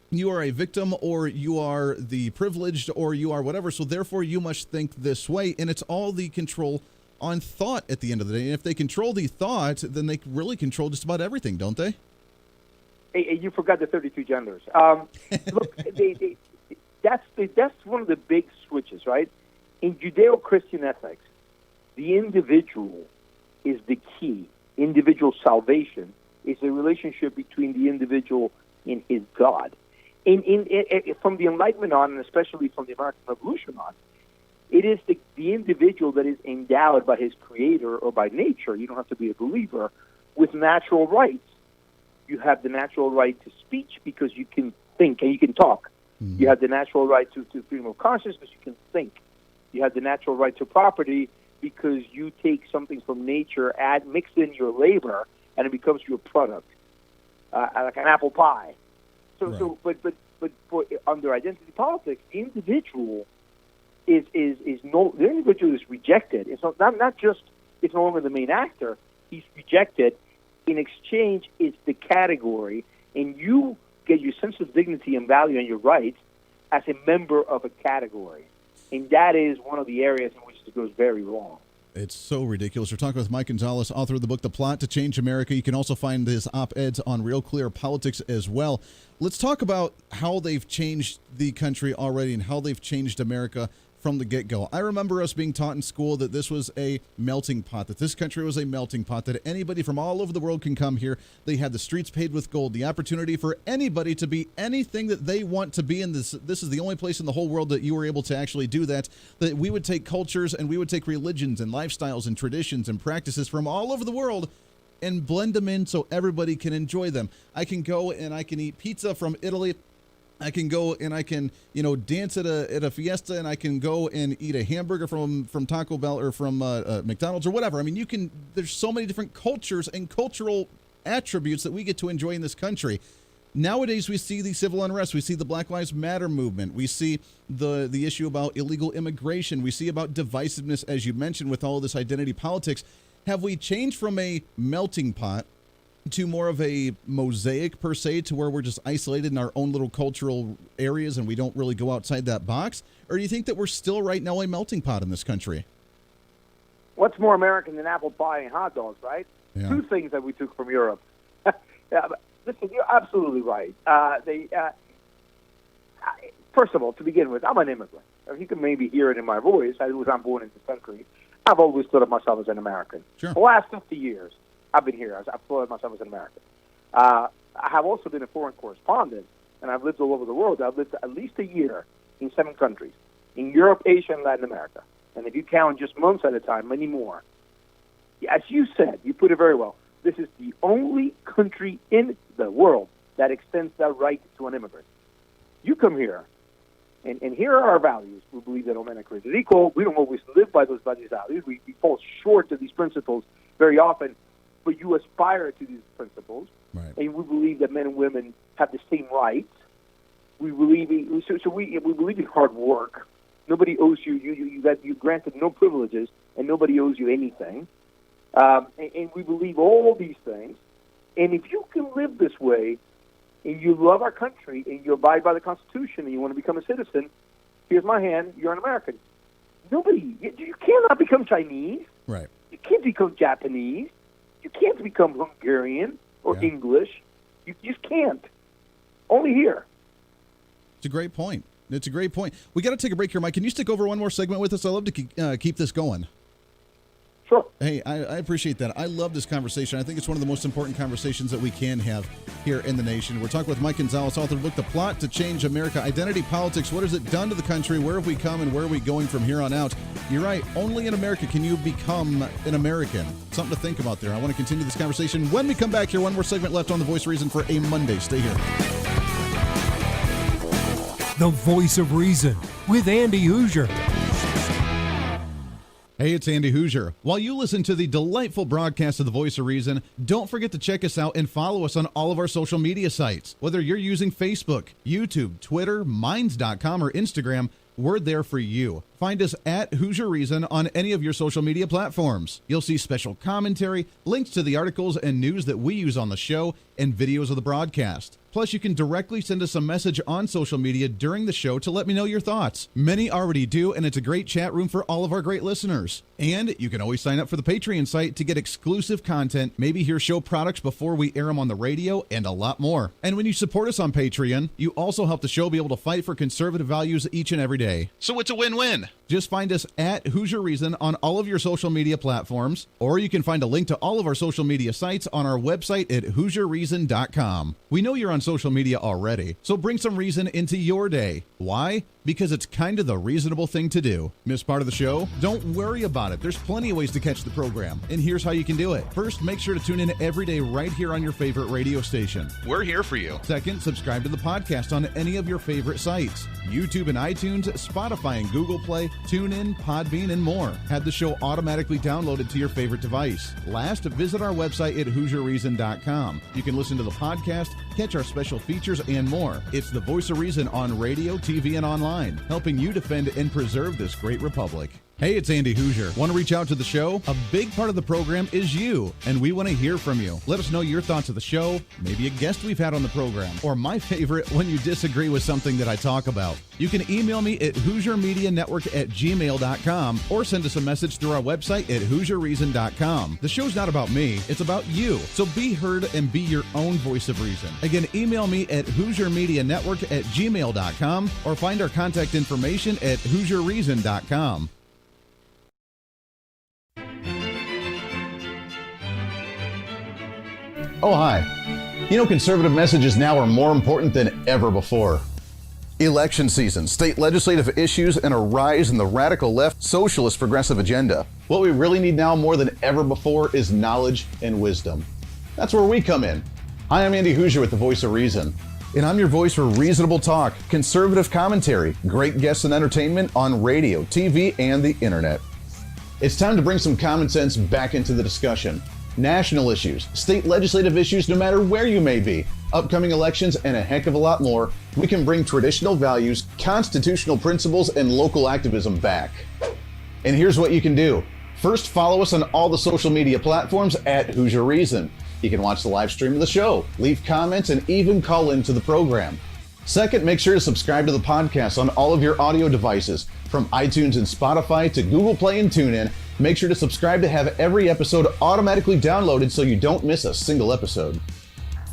you are a victim, or you are the privileged, or you are whatever. So therefore, you must think this way. And it's all the control on thought at the end of the day. And if they control the thought, then they really control just about everything, don't they? Hey, you forgot the 32 genders. Look, that's one of the big switches, right? In Judeo-Christian ethics, the individual is the key. Individual salvation is the relationship between the individual and his God. From the Enlightenment on, and especially from the American Revolution on, it is the individual that is endowed by his creator or by nature, you don't have to be a believer, with natural rights. You have the natural right to speech because you can think and you can talk. Mm-hmm. You have the natural right to freedom of conscience because you can think. You have the natural right to property because you take something from nature, mix in your labor, and it becomes your product, like an apple pie. But But under identity politics, the individual is no, the individual is rejected. It's not just it's no longer the main actor. He's rejected. In exchange, it's the category, and you get your sense of dignity and value and your rights as a member of a category. And that is one of the areas in which it goes very wrong. It's so ridiculous. We're talking with Mike Gonzalez, author of the book, The Plot to Change America. You can also find his op-eds on Real Clear Politics as well. Let's talk about how they've changed the country already and how they've changed America from the get-go. I remember us being taught in school that this was a melting pot, that this country was a melting pot, that anybody from all over the world can come here. They had the streets paved with gold, the opportunity for anybody to be anything that they want to be. And this is the only place in the whole world that you were able to actually do that, that we would take cultures and we would take religions and lifestyles and traditions and practices from all over the world and blend them in so everybody can enjoy them. I can go and I can eat pizza from Italy. I can go and I can, dance at a fiesta, and I can go and eat a hamburger from Taco Bell or from McDonald's or whatever. I mean, there's so many different cultures and cultural attributes that we get to enjoy in this country. Nowadays, we see the civil unrest. We see the Black Lives Matter movement. We see the issue about illegal immigration. We see about divisiveness, as you mentioned, with all of this identity politics. Have we changed from a melting pot to more of a mosaic, per se, to where we're just isolated in our own little cultural areas and we don't really go outside that box? Or do you think that we're still right now a melting pot in this country? What's more American than apple pie and hot dogs, right? Yeah. Two things that we took from Europe. Listen, you're absolutely right. First of all, to begin with, I'm an immigrant. You can maybe hear it in my voice. I was not born in this country. I've always thought of myself as an American. Sure. The last 50 years, I've been here. I've thought of myself as an American. I have also been a foreign correspondent, and I've lived all over the world. I've lived at least a year in 7 countries, in Europe, Asia, and Latin America. And if you count just months at a time, many more. As you said, you put it very well, this is the only country in the world that extends that right to an immigrant. You come here, and here are our values. We believe that all men are created equal. We don't always live by those values. We fall short of these principles very often, but you aspire to these principles. Right. And we believe that men and women have the same rights. We believe we believe in hard work. Nobody owes you. You granted no privileges, and nobody owes you anything. And we believe all these things. And if you can live this way, and you love our country, and you abide by the Constitution, and you want to become a citizen, here's my hand. You're an American. You cannot become Chinese. Right. You can't become Japanese. You can't become Hungarian or English. You just can't. Only here. It's a great point. We got to take a break here, Mike. Can you stick over one more segment with us? I'd love to keep this going. Sure. Hey, I appreciate that. I love this conversation. I think it's one of the most important conversations that we can have here in the nation. We're talking with Mike Gonzalez, author of the book, The Plot to Change America, Identity Politics. What has it done to the country? Where have we come and where are we going from here on out? You're right. Only in America can you become an American. Something to think about there. I want to continue this conversation when we come back here. One more segment left on The Voice of Reason for a Monday. Stay here. The Voice of Reason with Andy Hooser. Hey, it's Andy Hooser. While you listen to the delightful broadcast of The Voice of Reason, don't forget to check us out and follow us on all of our social media sites. Whether you're using Facebook, YouTube, Twitter, Minds.com, or Instagram, we're there for you. Find us at Hooser Reason on any of your social media platforms. You'll see special commentary, links to the articles and news that we use on the show, and videos of the broadcast. Plus, you can directly send us a message on social media during the show to let me know your thoughts. Many already do, and it's a great chat room for all of our great listeners. And you can always sign up for the Patreon site to get exclusive content, maybe hear show products before we air them on the radio, and a lot more. And when you support us on Patreon, you also help the show be able to fight for conservative values each and every day. So it's a win-win. Just find us at Hooser Reason on all of your social media platforms, or you can find a link to all of our social media sites on our website at HooserReason.com. We know you're on social media already, so bring some reason into your day. Why? Because it's kind of the reasonable thing to do. Miss part of the show? Don't worry about it. There's plenty of ways to catch the program, and here's how you can do it. First, make sure to tune in every day right here on your favorite radio station. We're here for you. Second, subscribe to the podcast on any of your favorite sites. YouTube and iTunes, Spotify and Google Play, TuneIn, Podbean, and more. Have the show automatically downloaded to your favorite device. Last, visit our website at HooserReason.com. You can listen to the podcast, catch our special features, and more. It's the Voice of Reason on radio, TV, and online, helping you defend and preserve this great republic. Hey, it's Andy Hooser. Want to reach out to the show? A big part of the program is you, and we want to hear from you. Let us know your thoughts of the show, maybe a guest we've had on the program, or my favorite, when you disagree with something that I talk about. You can email me at HooserMediaNetwork@gmail.com or send us a message through our website at HooserReason.com. The show's not about me, it's about you. So be heard and be your own voice of reason. Again, email me at HooserMediaNetwork@gmail.com or find our contact information at HooserReason.com. Oh, hi. You know, conservative messages now are more important than ever before. Election season, state legislative issues, and a rise in the radical left socialist progressive agenda. What we really need now more than ever before is knowledge and wisdom. That's where we come in. Hi, I'm Andy Hooser with the Voice of Reason, and I'm your voice for reasonable talk, conservative commentary, great guests and entertainment on radio, TV, and the internet. It's time to bring some common sense back into the discussion. National issues, state legislative issues, no matter where you may be, upcoming elections, and a heck of a lot more, we can bring traditional values, constitutional principles, and local activism back. And here's what you can do. First, follow us on all the social media platforms at Hooser Reason. You can watch the live stream of the show, leave comments, and even call into the program. Second, make sure to subscribe to the podcast on all of your audio devices, from iTunes and Spotify to Google Play and TuneIn. Make sure to subscribe to have every episode automatically downloaded so you don't miss a single episode.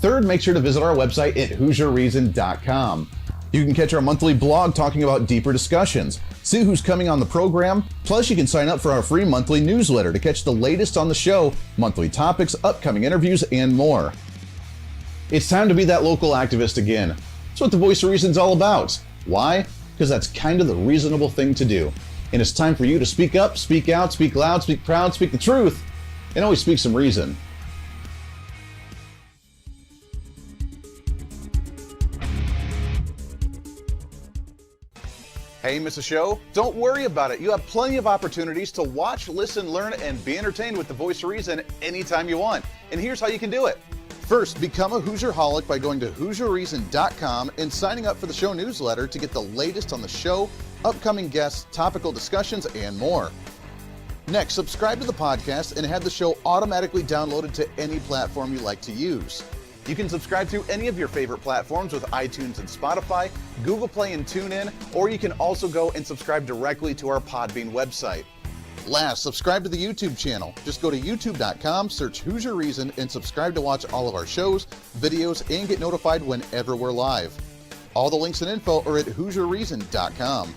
Third, make sure to visit our website at HooserReason.com. You can catch our monthly blog talking about deeper discussions, see who's coming on the program, plus you can sign up for our free monthly newsletter to catch the latest on the show, monthly topics, upcoming interviews, and more. It's time to be that local activist again. That's what the Voice of Reason's all about. Why? Because that's kind of the reasonable thing to do. And it's time for you to speak up, speak out, speak loud, speak proud, speak the truth, and always speak some reason. Hey, miss a show? Don't worry about it. You have plenty of opportunities to watch, listen, learn, and be entertained with the Voice of Reason anytime you want. And here's how you can do it. First, become a Hooserholic by going to HooserReason.com and signing up for the show newsletter to get the latest on the show, upcoming guests, topical discussions, and more. Next, subscribe to the podcast and have the show automatically downloaded to any platform you like to use. You can subscribe through any of your favorite platforms with iTunes and Spotify, Google Play and TuneIn, or you can also go and subscribe directly to our Podbean website. Last, subscribe to the YouTube channel. Just go to youtube.com, search Hooser Reason, and subscribe to watch all of our shows, videos, and get notified whenever we're live. All the links and info are at HooserReason.com.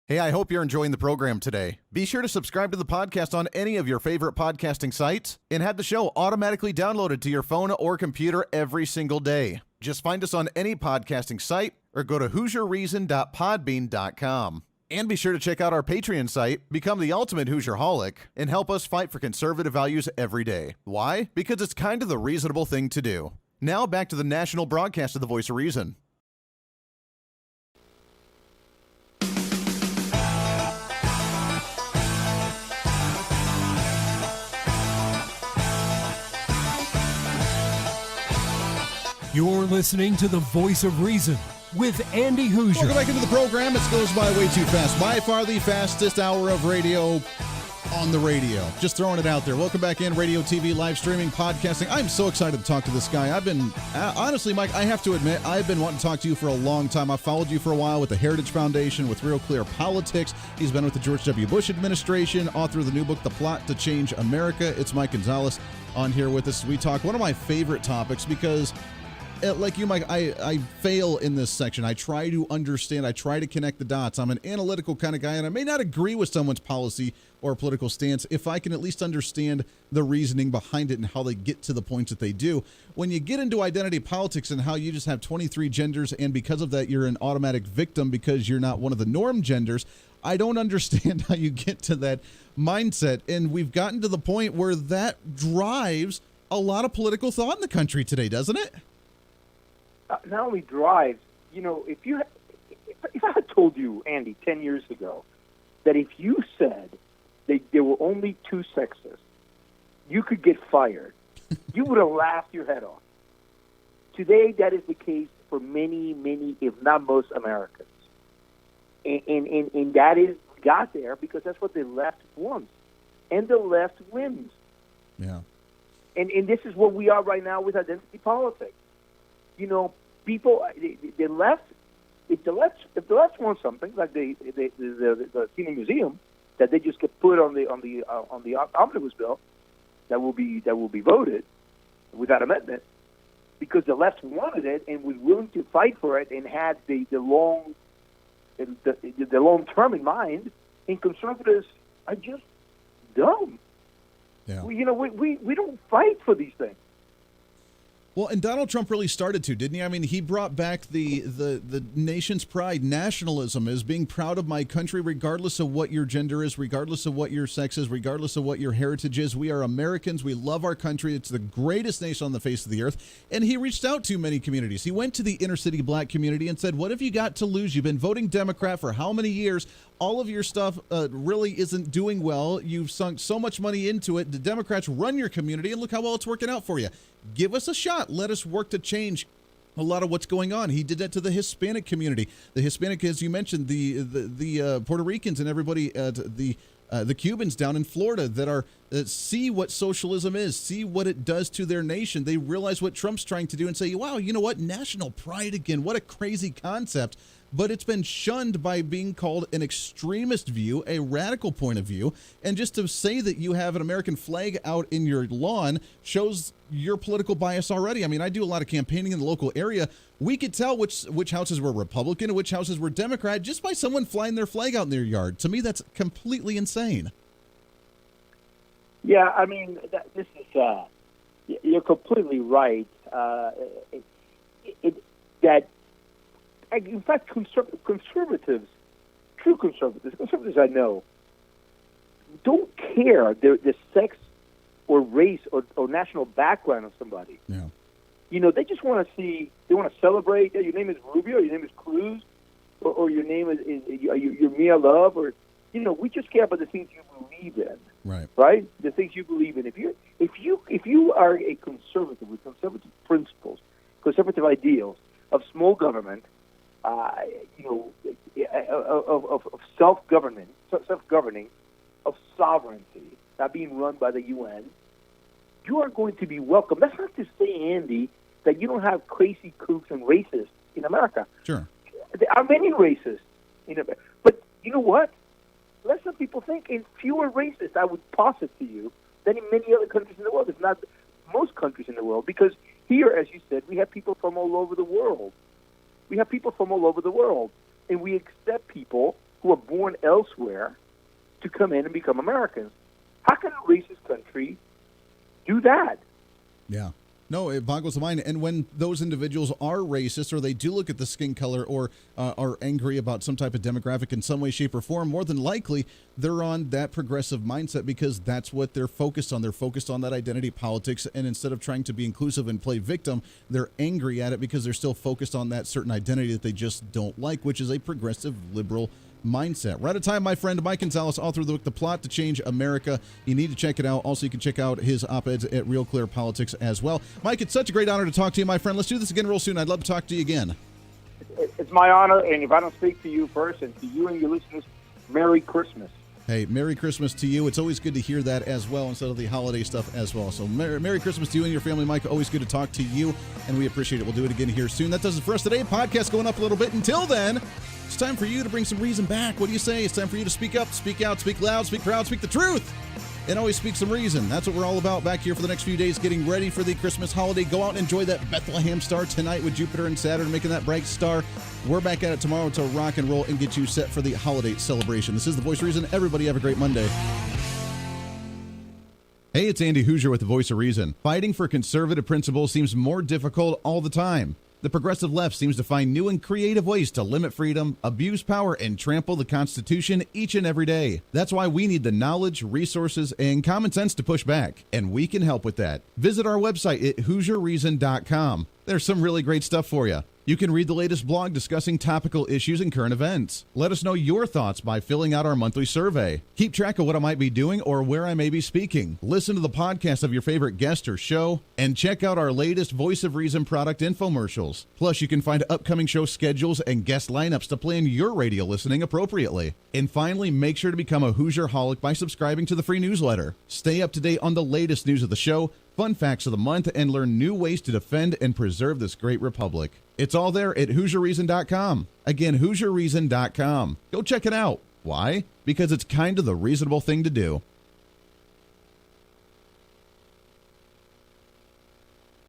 Hey, I hope you're enjoying the program today. Be sure to subscribe to the podcast on any of your favorite podcasting sites and have the show automatically downloaded to your phone or computer every single day. Just find us on any podcasting site or go to HooserReason.podbean.com. And be sure to check out our Patreon site, become the ultimate Hooserholic, and help us fight for conservative values every day. Why? Because it's kind of the reasonable thing to do. Now back to the national broadcast of the Voice of Reason. You're listening to the Voice of Reason with Andy Hooser. Welcome back into the program. It goes by way too fast. By far the fastest hour of radio on the radio. Just throwing it out there. Welcome back in. Radio, TV, live streaming, podcasting. I'm so excited to talk to this guy. I've been, honestly, Mike, I have to admit, I've been wanting to talk to you for a long time. I've followed you for a while with the Heritage Foundation, with Real Clear Politics. He's been with the George W. Bush administration, author of the new book, The Plot to Change America. It's Mike Gonzalez on here with us. We talk one of my favorite topics because like you, Mike, I fail in this section. I try to understand. I try to connect the dots. I'm an analytical kind of guy, and I may not agree with someone's policy or political stance if I can at least understand the reasoning behind it and how they get to the points that they do. When you get into identity politics and how you just have 23 genders, and because of that, you're an automatic victim because you're not one of the norm genders, I don't understand how you get to that mindset. And we've gotten to the point where that drives a lot of political thought in the country today, doesn't it? Not only drives, you know, if I had told you, Andy, 10 years ago, that if you said that there were only two sexes, you could get fired. You would have laughed your head off. Today, that is the case for many, many, if not most Americans. And that is got there because that's what the left wants. And the left wins. Yeah. And this is what we are right now with identity politics. You know, people, the left, if the left wants something like the Senior Museum that they just get put on the omnibus bill that will be voted without amendment, because the left wanted it and was willing to fight for it and had the long term in mind, and conservatives are just dumb. Yeah. We don't fight for these things. Well, and Donald Trump really started to, didn't he? I mean, he brought back the nation's pride, nationalism, as being proud of my country, regardless of what your gender is, regardless of what your sex is, regardless of what your heritage is. We are Americans. We love our country. It's the greatest nation on the face of the earth. And he reached out to many communities. He went to the inner city black community and said, what have you got to lose? You've been voting Democrat for how many years? All of your stuff really isn't doing well. You've sunk so much money into it. The Democrats run your community, and look how well it's working out for you. Give us a shot. Let us work to change a lot of what's going on. He did that to the Hispanic community. The Hispanic, as you mentioned, the Puerto Ricans and everybody, the Cubans down in Florida that are see what socialism is, see what it does to their nation. They realize what Trump's trying to do and say, wow, you know what? National pride again. What a crazy concept. But it's been shunned by being called an extremist view, a radical point of view. And just to say that you have an American flag out in your lawn shows your political bias already. I mean, I do a lot of campaigning in the local area. We could tell which houses were Republican and which houses were Democrat just by someone flying their flag out in their yard. To me, that's completely insane. Yeah, I mean, this is you're completely right. In fact, conservatives, true conservatives I know, don't care the sex or race or national background of somebody. Yeah. You know, they just want to see, they want to celebrate. Your name is Rubio, your name is Cruz, or your name is you're Mia Love, or, you know, we just care about the things you believe in. Right. Right? The things you believe in. If you are a conservative with conservative principles, conservative ideals of small government, of self-governing, of sovereignty, not being run by the UN, you are going to be welcome. That's not to say, Andy, that you don't have crazy kooks and racists in America. Sure. There are many racists in America. But you know what? Let some people think in fewer racists, I would posit to you, than in many other countries in the world, if not most countries in the world. Because here, as you said, we have people from all over the world. And we accept people who are born elsewhere to come in and become Americans. How can a racist country do that? Yeah. No, it boggles the mind. And when those individuals are racist, or they do look at the skin color, or are angry about some type of demographic in some way, shape, or form, more than likely they're on that progressive mindset because that's what they're focused on. They're focused on that identity politics, and instead of trying to be inclusive and play victim, they're angry at it because they're still focused on that certain identity that they just don't like, which is a progressive liberal mindset. We're out of time, my friend. Mike Gonzalez, author of the book, The Plot to Change America. You need to check it out. Also, you can check out his op-eds at Real Clear Politics as well. Mike, it's such a great honor to talk to you, my friend. Let's do this again real soon. I'd love to talk to you again. It's my honor, and if I don't speak to you first, and to you and your listeners, Merry Christmas. Hey, Merry Christmas to you. It's always good to hear that as well, instead of the holiday stuff as well. So Merry Christmas to you and your family, Mike. Always good to talk to you, and we appreciate it. We'll do it again here soon. That does it for us today. Podcast going up a little bit. Until then, it's time for you to bring some reason back. What do you say? It's time for you to speak up, speak out, speak loud, speak proud, speak the truth, and always speak some reason. That's what we're all about back here for the next few days, getting ready for the Christmas holiday. Go out and enjoy that Bethlehem star tonight with Jupiter and Saturn making that bright star. We're back at it tomorrow to rock and roll and get you set for the holiday celebration. This is The Voice of Reason. Everybody have a great Monday. Hey, it's Andy Hooser with The Voice of Reason. Fighting for conservative principles seems more difficult all the time. The progressive left seems to find new and creative ways to limit freedom, abuse power, and trample the Constitution each and every day. That's why we need the knowledge, resources, and common sense to push back, and we can help with that. Visit our website at HooserReason.com. There's some really great stuff for you. You can read the latest blog discussing topical issues and current events. Let us know your thoughts by filling out our monthly survey. Keep track of what I might be doing or where I may be speaking. Listen to the podcast of your favorite guest or show, and check out our latest Voice of Reason product infomercials. Plus, you can find upcoming show schedules and guest lineups to plan your radio listening appropriately. And finally, make sure to become a Hoosier-holic by subscribing to the free newsletter. Stay up to date on the latest news of the show, fun facts of the month, and learn new ways to defend and preserve this great republic. It's all there at HoosierReason.com. Again, HoosierReason.com. Go check it out. Why? Because it's kind of the reasonable thing to do.